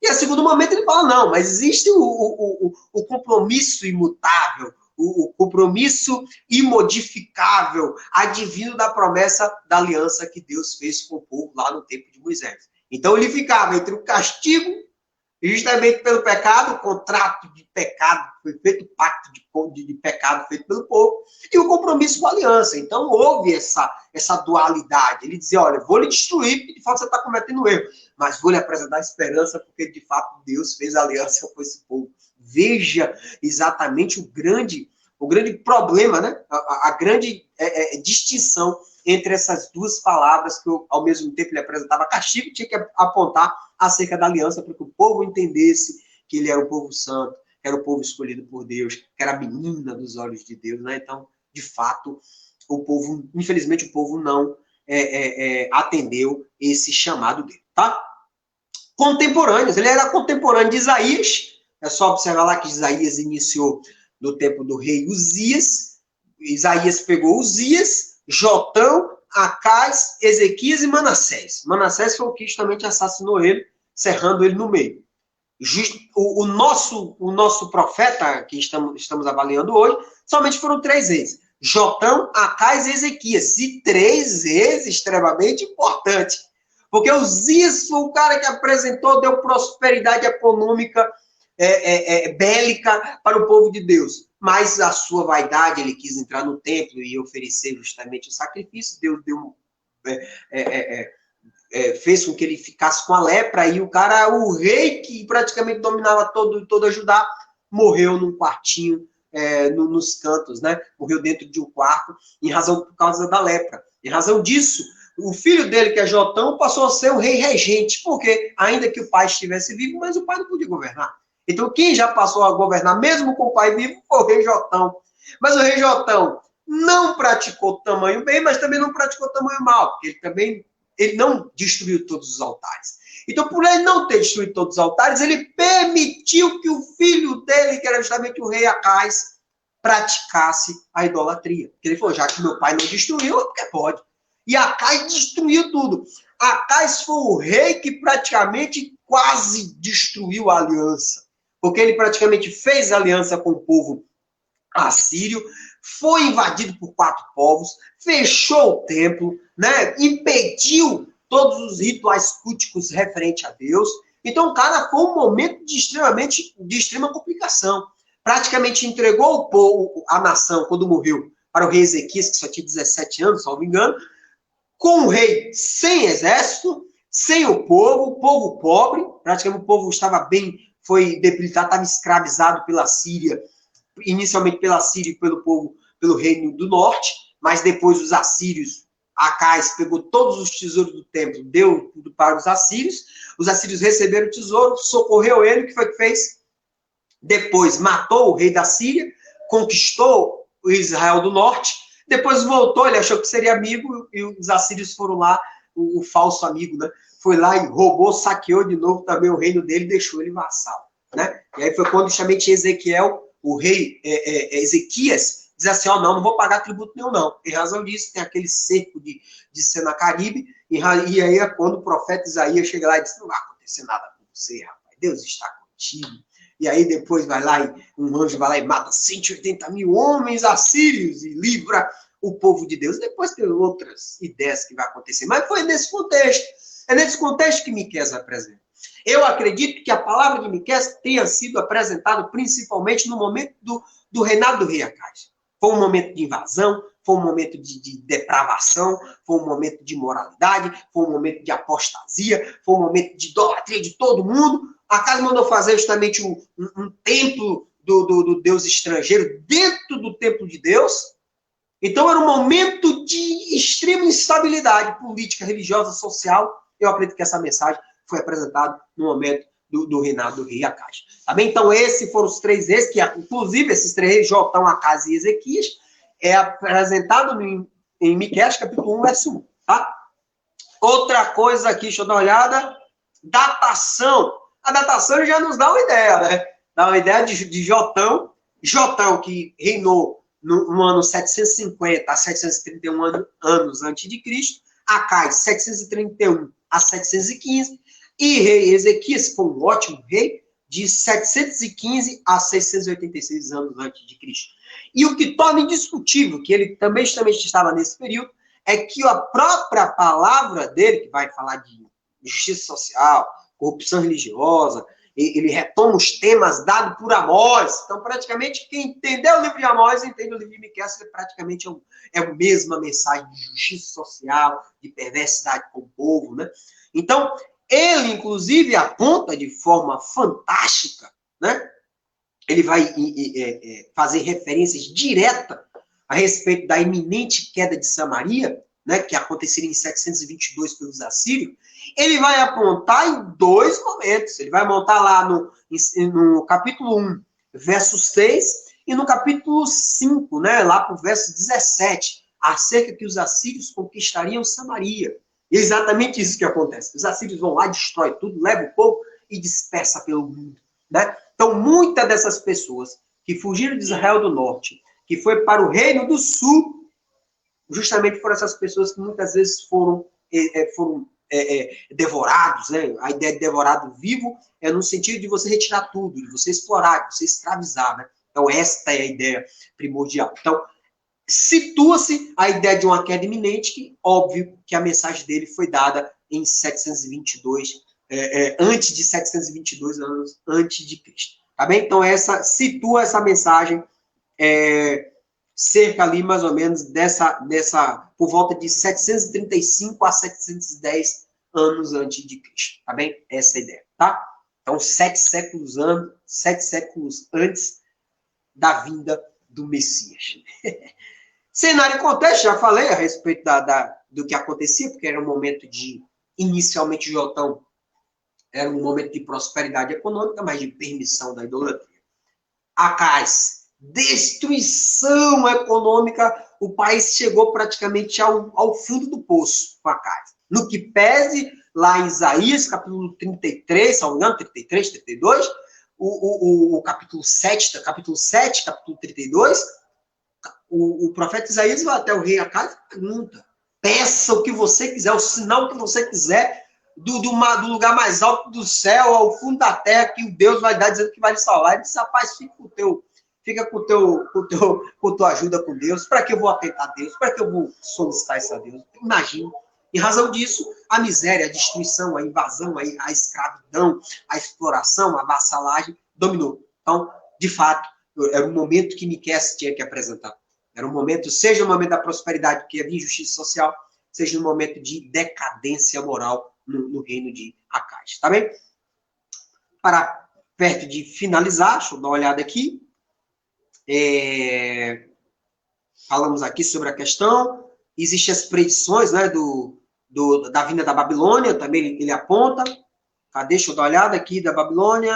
E a segundo momento ele fala, não, mas existe o compromisso imutável, o compromisso imodificável, advindo da promessa da aliança que Deus fez com o povo lá no tempo de Moisés. Então ele ficava entre o castigo, justamente pelo pecado, o contrato de pecado, foi feito o pacto de pecado feito pelo povo, e o compromisso com a aliança. Então houve essa dualidade. Ele dizia, olha, vou lhe destruir, porque de fato você está cometendo erro, mas vou lhe apresentar esperança, porque de fato Deus fez aliança com esse povo. Veja exatamente o grande problema, né? A grande distinção entre essas duas palavras, que eu, ao mesmo tempo ele apresentava castigo, tinha que apontar acerca da aliança, para que o povo entendesse que ele era um povo santo, que era o povo escolhido por Deus, que era a menina dos olhos de Deus, né? Então, de fato, o povo, infelizmente, o povo não atendeu esse chamado dele, tá? Contemporâneos, ele era contemporâneo de Isaías, é só observar lá que Isaías iniciou no tempo do rei Uzias, Isaías pegou Uzias, Jotão, Acais, Ezequias e Manassés. Manassés foi o que justamente assassinou ele, cerrando ele no meio. O nosso profeta, que estamos avaliando hoje, somente foram 3 vezes. Jotão, Acais e Ezequias. E 3 vezes extremamente importante. Porque Uzias foi o cara que apresentou, deu prosperidade econômica, bélica para o povo de Deus. Mas a sua vaidade, ele quis entrar no templo e oferecer justamente o sacrifício. Deus fez com que ele ficasse com a lepra, e o rei que praticamente dominava toda Judá, morreu num quartinho, nos cantos, né? Morreu dentro de um quarto, por causa da lepra. Em razão disso, o filho dele, que é Jotão, passou a ser o rei regente, porque ainda que o pai estivesse vivo, mas o pai não podia governar. Então, quem já passou a governar, mesmo com o pai vivo, foi o rei Jotão. Mas o rei Jotão não praticou tamanho bem, mas também não praticou tamanho mal, porque ele não destruiu todos os altares. Então, por ele não ter destruído todos os altares, ele permitiu que o filho dele, que era justamente o rei Acais, praticasse a idolatria. Porque ele falou, já que meu pai não destruiu, é porque pode. E Acais destruiu tudo. Acais foi o rei que praticamente quase destruiu a aliança. Porque ele praticamente fez aliança com o povo assírio, foi invadido por 4 povos, fechou o templo, né? Impediu todos os rituais culticos referentes a Deus. Então, cara, foi um momento de extrema complicação. Praticamente entregou o povo, a nação, quando morreu, para o rei Ezequias, que só tinha 17 anos, se não me engano, com o rei sem exército, sem o povo pobre, praticamente o povo foi debilitado, estava escravizado pela Síria, inicialmente pela Síria e pelo reino do norte, mas depois os assírios, Acais pegou todos os tesouros do templo, deu tudo para os assírios receberam o tesouro, socorreu ele, o que foi que fez? Depois matou o rei da Síria, conquistou o Israel do norte, depois voltou, ele achou que seria amigo, e os assírios foram lá, o falso amigo, né? Foi lá e roubou, saqueou de novo também o reino dele, deixou ele vassalo, né? E aí foi quando justamente Ezequiel, o rei Ezequias, diz assim, não vou pagar tributo nenhum, não. Em razão disso, tem aquele cerco de Senacaribe, e aí é quando o profeta Isaías chega lá e diz, não vai acontecer nada com você, rapaz, Deus está contigo. E aí depois um anjo vai lá e mata 180 mil homens assírios e livra o povo de Deus. Depois tem outras ideias que vai acontecer. Mas foi nesse contexto. É nesse contexto que Miqueias apresenta. Eu acredito que a palavra de Miqueias tenha sido apresentada principalmente no momento do reinado do rei Acais. Foi um momento de invasão, foi um momento de depravação, foi um momento de imoralidade, foi um momento de apostasia, foi um momento de idolatria de todo mundo. Acais mandou fazer justamente um templo do Deus estrangeiro dentro do templo de Deus. Então era um momento de extrema instabilidade política, religiosa, social. Eu acredito que essa mensagem foi apresentada no momento do reinado do rei Acais. Tá bem? Então esses foram os 3 reis, que inclusive esses 3 reis, Jotão, Acais e Ezequias, é apresentado em Miqueias, capítulo 1, verso 1. Tá? Outra coisa aqui, deixa eu dar uma olhada. Datação. A datação já nos dá uma ideia, né? Dá uma ideia de Jotão. Jotão, que reinou no ano 750 a 731 anos antes de Cristo. Acais, 731 a 715. E rei Ezequias foi um ótimo rei, de 715 a 686 anos antes de Cristo. E o que torna indiscutível que ele também estava nesse período é que a própria palavra dele, que vai falar de justiça social, corrupção religiosa, ele retoma os temas dados por Amós. Então, praticamente, quem entendeu o livro de Amós, entende o livro de Miqueias, que praticamente é a mesma mensagem de justiça social, de perversidade com o povo, né? Então, ele, inclusive, aponta de forma fantástica, né? Ele vai fazer referências diretas a respeito da iminente queda de Samaria, né, que aconteceria em 722 pelos assírios. Ele vai apontar em dois momentos. Ele vai montar lá no capítulo 1, verso 6, e no capítulo 5, né, lá para o verso 17, acerca que os assírios conquistariam Samaria. E é exatamente isso que acontece. Os assírios vão lá, destrói tudo, leva o povo e dispersa pelo mundo, né? Então, muitas dessas pessoas que fugiram de Israel do Norte, que foi para o Reino do Sul, justamente foram essas pessoas que muitas vezes foram devorados, né? A ideia de devorado vivo é no sentido de você retirar tudo, de você explorar, de você escravizar, né? Então, esta é a ideia primordial. Então, situa-se a ideia de uma queda iminente, que, óbvio, que a mensagem dele foi dada em 722, antes de 722 anos antes de Cristo. Tá bem? Então, situa essa mensagem cerca ali, mais ou menos, por volta de 735 a 710 anos antes de Cristo. Tá bem? Essa é a ideia, tá? Então, 7 séculos antes da vinda do Messias. Cenário e contexto, já falei a respeito do que acontecia, porque era um momento inicialmente, Jotão, era um momento de prosperidade econômica, mas de permissão da idolatria. Acais, destruição econômica, o país chegou praticamente ao fundo do poço com Acais. No que pese, lá em Isaías, capítulo 33, se não me engano, 33, 32, o capítulo 7, capítulo 32, o profeta Isaías vai até o rei Acais e pergunta: peça o que você quiser, o sinal que você quiser, do lugar mais alto do céu ao fundo da terra, que o Deus vai dar dizendo que vai lhe salvar. Ele disse: rapaz, fica com tua ajuda com Deus. Para que eu vou atentar a Deus? Para que eu vou solicitar isso a Deus? Imagina. Em razão disso, a miséria, a destruição, a invasão, a escravidão, a exploração, a vassalagem dominou. Então, de fato, era um momento que Miqueias tinha que apresentar. Era um momento, seja o momento da prosperidade, que havia injustiça social, seja um momento de decadência moral no reino de Acais. Tá bem? Para perto de finalizar, deixa eu dar uma olhada aqui. Falamos aqui sobre a questão. Existem as predições, né, da vinda da Babilônia, também ele aponta. Cadê? Deixa eu dar uma olhada aqui da Babilônia.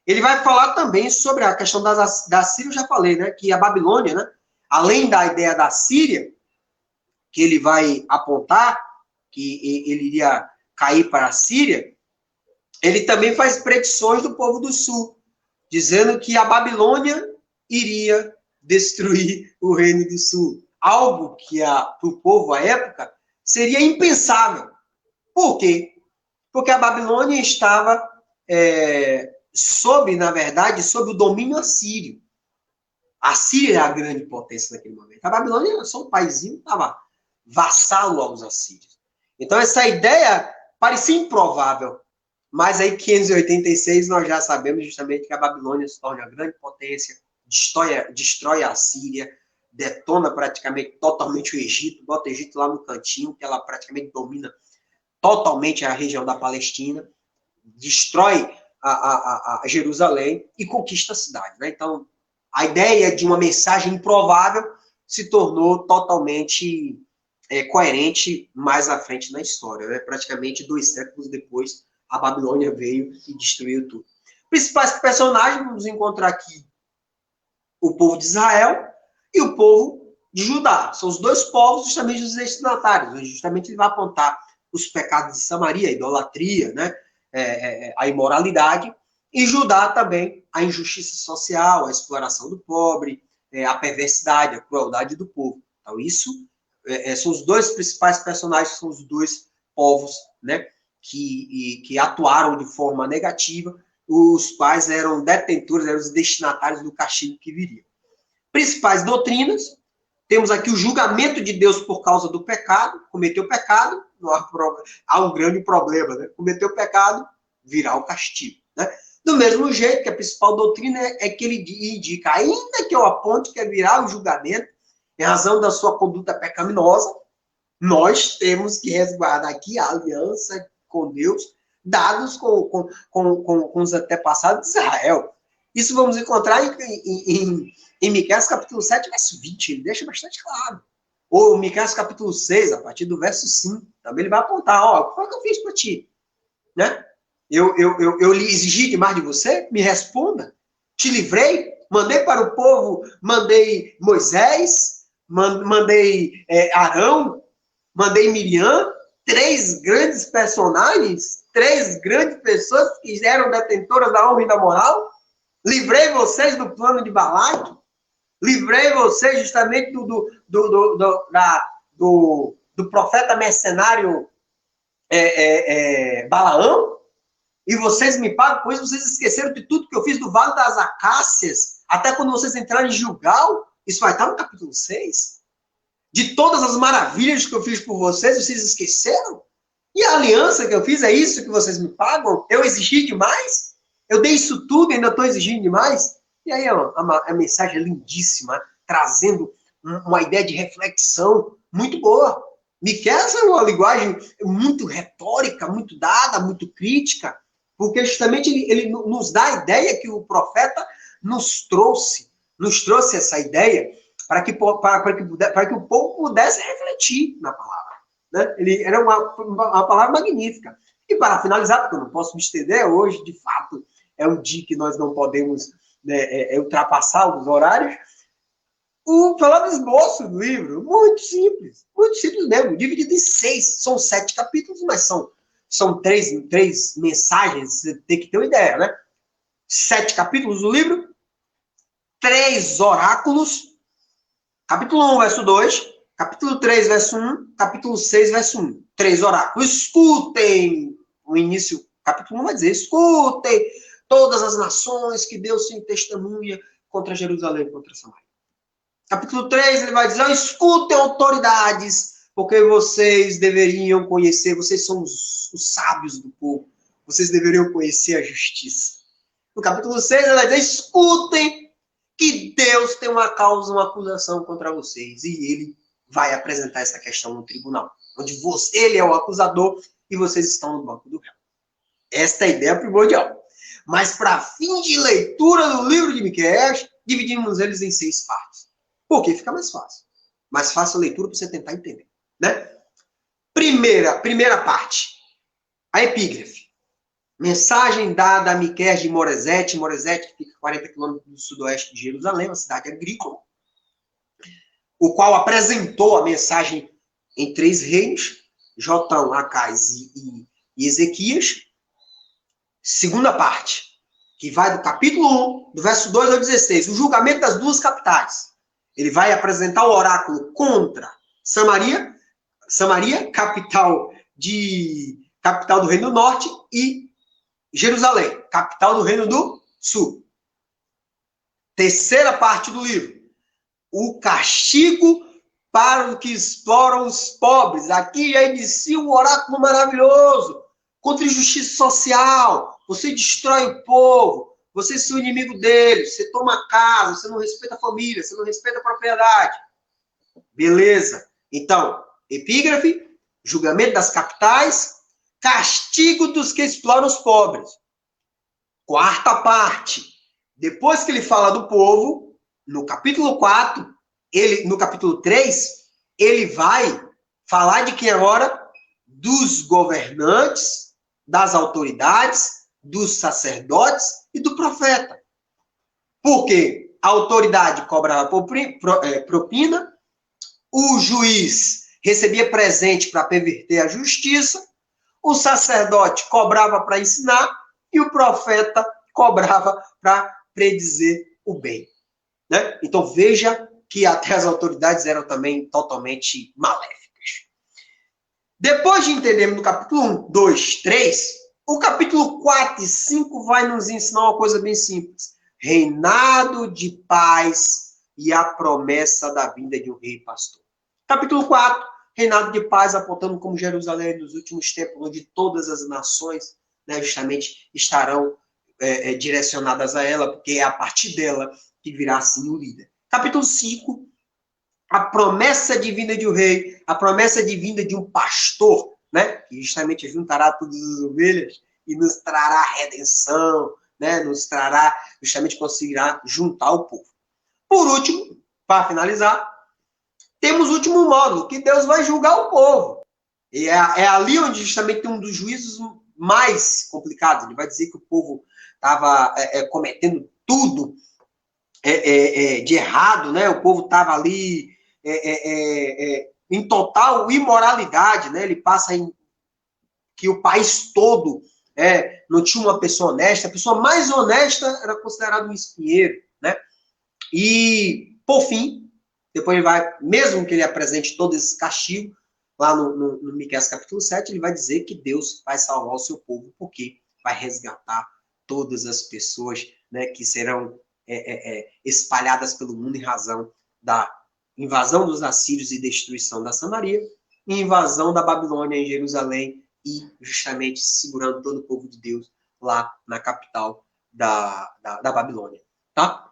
Ele vai falar também sobre a questão da Síria, eu já falei, né, que a Babilônia, né, além da ideia da Síria, que ele vai apontar, que ele iria cair para a Síria, ele também faz predições do povo do sul, dizendo que a Babilônia iria destruir o reino do sul. Algo que para o povo à época seria impensável. Por quê? Porque a Babilônia estava sob o domínio assírio. A Síria era a grande potência naquele momento. A Babilônia era só um paizinho, estava vassalo aos assírios. Então, essa ideia parecia improvável. Mas aí, 586, nós já sabemos justamente que a Babilônia se torna a grande potência, destrói a Síria, detona praticamente totalmente o Egito, bota o Egito lá no cantinho, que ela praticamente domina totalmente a região da Palestina, destrói a Jerusalém e conquista a cidade. Né? Então, a ideia de uma mensagem improvável se tornou totalmente coerente mais à frente na história. Né? Praticamente 2 séculos depois, a Babilônia veio e destruiu tudo. Principais personagens, vamos encontrar aqui o povo de Israel e o povo de Judá. São os dois povos justamente os destinatários. Justamente ele vai apontar os pecados de Samaria, a idolatria, né? A imoralidade, e Judá também a injustiça social, a exploração do pobre, a perversidade, a crueldade do povo. Então, isso são os dois principais personagens, são os dois povos, né, que atuaram de forma negativa, os quais eram detentores, eram os destinatários do castigo que viria. Principais doutrinas, temos aqui o julgamento de Deus por causa do pecado, cometeu pecado, não há um grande problema, né? Cometeu pecado, virá o castigo, né? Do mesmo jeito que a principal doutrina é que ele indica, ainda que eu aponte que virá o julgamento, em razão da sua conduta pecaminosa, nós temos que resguardar aqui a aliança com Deus, dados com os antepassados de Israel. Isso vamos encontrar em Miqueias capítulo 7, verso 20, ele deixa bastante claro. Ou Miqueias capítulo 6, a partir do verso 5, também ele vai apontar, ó, o que foi que eu fiz para ti? Né? Eu lhe exigi demais de você? Me responda. Te livrei? Mandei para o povo, mandei Moisés, mandei Arão, mandei Miriam, 3 grandes personagens, 3 grandes pessoas que eram detentoras da honra e da moral. Livrei vocês do plano de Balaque. Livrei vocês justamente do profeta mercenário Balaão. E vocês me pagam com isso, vocês esqueceram de tudo que eu fiz do Vale das Acácias, até quando vocês entrarem em Gilgal, isso vai estar no capítulo 6. De todas as maravilhas que eu fiz por vocês esqueceram? E a aliança que eu fiz, é isso que vocês me pagam? Eu exigi demais? Eu dei isso tudo e ainda estou exigindo demais? E aí, ó, a mensagem é lindíssima, trazendo uma ideia de reflexão muito boa. Miqueias é uma linguagem muito retórica, muito dada, muito crítica, porque justamente ele nos dá a ideia que o profeta nos trouxe essa ideia para que o povo pudesse refletir na palavra. Né? Ele era uma palavra magnífica. E para finalizar, porque eu não posso me estender, hoje, de fato, é um dia que nós não podemos ultrapassar os horários, falar do esboço do livro, muito simples mesmo, dividido em 6, são 7 capítulos, mas são 3 mensagens, você tem que ter uma ideia, né? 7 capítulos do livro, 3 oráculos, capítulo 1, verso 2, capítulo 3, verso 1, capítulo 6, verso 1, 3 oráculos. Escutem, o início, capítulo 1 vai dizer, escutem todas as nações que Deus se testemunha contra Jerusalém, contra Samaria. Capítulo 3, ele vai dizer, escutem autoridades, porque vocês deveriam conhecer, vocês são os sábios do povo, vocês deveriam conhecer a justiça. No capítulo 6, ele vai dizer, escutem que Deus tem uma causa, uma acusação contra vocês, e ele vai apresentar essa questão no tribunal, onde ele é o acusador e vocês estão no banco do réu. Esta é a ideia primordial. Mas para fim de leitura do livro de Miqueias, dividimos eles em 6 partes. Porque fica mais fácil. Mais fácil a leitura para você tentar entender. Né? Primeira parte. A epígrafe. Mensagem dada a Miqueias de Moresete. Moresete, que fica a 40 quilômetros do sudoeste de Jerusalém, uma cidade agrícola. O qual apresentou a mensagem em 3 reinos. Jotão, Acais e Ezequias. Segunda parte. Que vai do capítulo 1, do verso 2 ao 16. O julgamento das 2 capitais. Ele vai apresentar o oráculo contra Samaria, capital do Reino do Norte, e Jerusalém, capital do Reino do Sul. Terceira parte do livro. O castigo para os que exploram os pobres. Aqui já inicia um oráculo maravilhoso. Contra a injustiça social. Você destrói o povo. Você é o inimigo deles, você toma casa, você não respeita a família, você não respeita a propriedade. Beleza. Então, epígrafe, julgamento das capitais, castigo dos que exploram os pobres. Quarta parte. Depois que ele fala do povo, no capítulo 4, no capítulo 3, ele vai falar de quem agora? Dos governantes, das autoridades, dos sacerdotes e do profeta. Porque a autoridade cobrava propina, o juiz recebia presente para perverter a justiça, o sacerdote cobrava para ensinar e o profeta cobrava para predizer o bem. Né? Então veja que até as autoridades eram também totalmente maléficas. Depois de entendermos no capítulo 1, 2, 3, o capítulo 4 e 5 vai nos ensinar uma coisa bem simples. Reinado de paz e a promessa da vinda de um rei pastor. Capítulo 4, reinado de paz, apontando como Jerusalém nos últimos tempos, onde todas as nações, né, justamente estarão direcionadas a ela, porque é a partir dela que virá, assim, o líder. Capítulo 5, a promessa de vinda de um rei, a promessa de vinda de um pastor, né, que justamente juntará todas as ovelhas e nos trará redenção, né, nos trará, justamente conseguirá juntar o povo. Por último, para finalizar, temos o último módulo, que Deus vai julgar o povo. E é ali onde justamente tem um dos juízos mais complicados. Ele vai dizer que o povo estava cometendo tudo de errado, né? O povo estava ali em total imoralidade, né? Ele passa em que o país todo não tinha uma pessoa honesta. A pessoa mais honesta era considerada um espinheiro, né? E, por fim, depois ele vai, mesmo que ele apresente todo esse castigo, lá no Miqueias capítulo 7, ele vai dizer que Deus vai salvar o seu povo, porque vai resgatar todas as pessoas, né, que serão espalhadas pelo mundo em razão da invasão dos assírios e destruição da Samaria, e invasão da Babilônia em Jerusalém, e justamente segurando todo o povo de Deus lá na capital da Babilônia. Tá?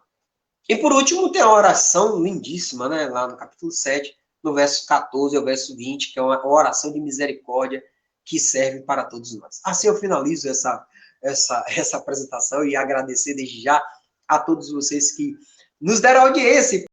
E por último, tem a oração lindíssima, né, lá no capítulo 7, no verso 14 ao verso 20, que é uma oração de misericórdia que serve para todos nós. Assim eu finalizo essa apresentação e agradecer desde já a todos vocês que nos deram audiência